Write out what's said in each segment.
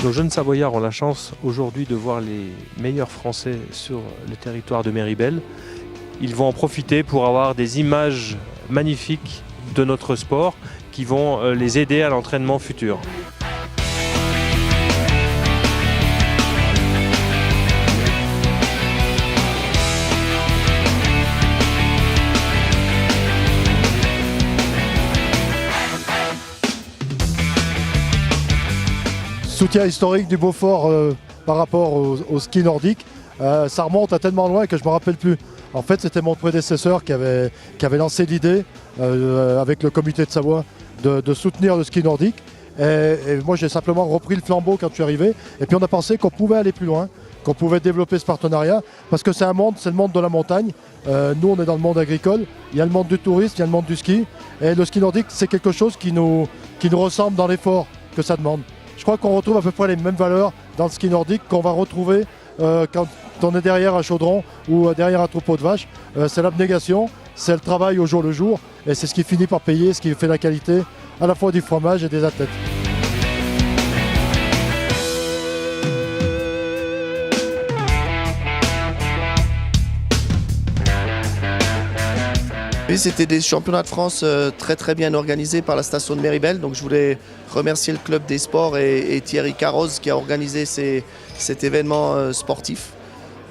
Nos jeunes Savoyards ont la chance aujourd'hui de voir les meilleurs Français sur le territoire de Méribel. Ils vont en profiter pour avoir des images magnifiques de notre sport qui vont les aider à l'entraînement futur. Soutien historique du Beaufort par rapport au ski nordique, ça remonte à tellement loin que je ne me rappelle plus. En fait, c'était mon prédécesseur qui avait lancé l'idée avec le comité de Savoie de soutenir le ski nordique. Et moi, j'ai simplement repris le flambeau quand je suis arrivé. Et puis on a pensé qu'on pouvait aller plus loin, qu'on pouvait développer ce partenariat, parce que c'est le monde de la montagne. Nous, on est dans le monde agricole, il y a le monde du tourisme, il y a le monde du ski. Et le ski nordique, c'est quelque chose qui nous ressemble dans l'effort que ça demande. Je crois qu'on retrouve à peu près les mêmes valeurs dans le ski nordique qu'on va retrouver quand on est derrière un chaudron ou derrière un troupeau de vaches. C'est l'abnégation, c'est le travail au jour le jour, et c'est ce qui finit par payer, ce qui fait la qualité à la fois du fromage et des athlètes. Oui, c'était des championnats de France très bien organisés par la station de Méribel. Donc je voulais remercier le club des sports et Thierry Carroz qui a organisé cet événement sportif.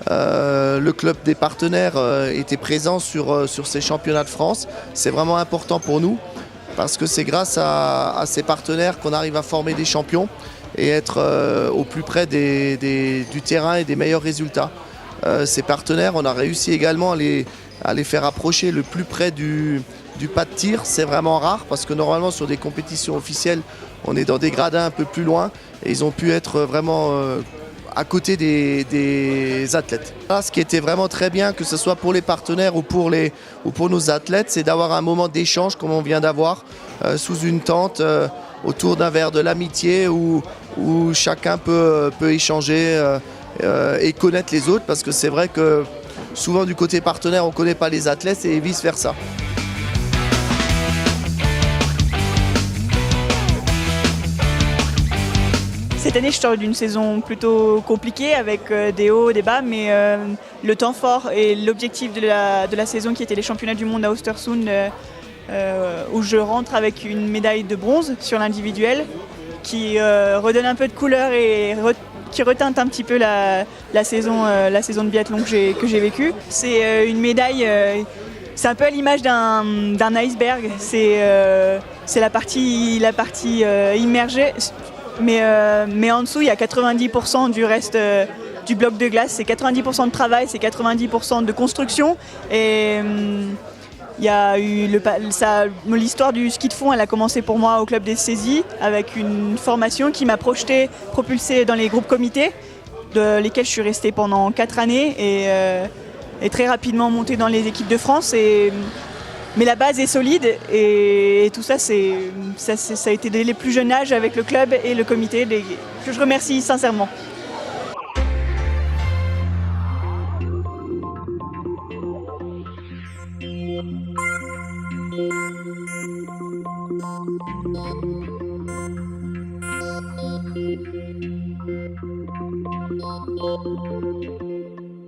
Le club des partenaires était présent sur ces championnats de France. C'est vraiment important pour nous parce que c'est grâce à ces partenaires qu'on arrive à former des champions et être au plus près du terrain et des meilleurs résultats. Ces partenaires, on a réussi également à les faire approcher le plus près du pas de tir. C'est vraiment rare parce que normalement sur des compétitions officielles, on est dans des gradins un peu plus loin et ils ont pu être vraiment à côté des athlètes. Là, ce qui était vraiment très bien, que ce soit pour les partenaires ou pour nos athlètes, c'est d'avoir un moment d'échange comme on vient d'avoir sous une tente autour d'un verre de l'amitié où chacun peut échanger et connaître les autres, parce que c'est vrai que souvent du côté partenaire on ne connaît pas les athlètes et vice versa. Cette année, je sors d'une saison plutôt compliquée avec des hauts, des bas, mais le temps fort et l'objectif de la saison qui était les championnats du monde à Östersund, où je rentre avec une médaille de bronze sur l'individuel qui redonne un peu de couleur et qui reteinte un petit peu la saison de biathlon que j'ai vécue. C'est une médaille, c'est un peu à l'image d'un iceberg, c'est la partie immergée. Mais en dessous, il y a 90% du reste du bloc de glace. C'est 90% de travail, c'est 90% de construction. Et il y a eu l'histoire du ski de fond, elle a commencé pour moi au club des saisies avec une formation qui m'a propulsée dans les groupes comités, de lesquels je suis restée pendant 4 années et très rapidement montée dans les équipes de France. Mais la base est solide et tout ça, ça a été dès les plus jeunes âges avec le club et le comité que je remercie sincèrement.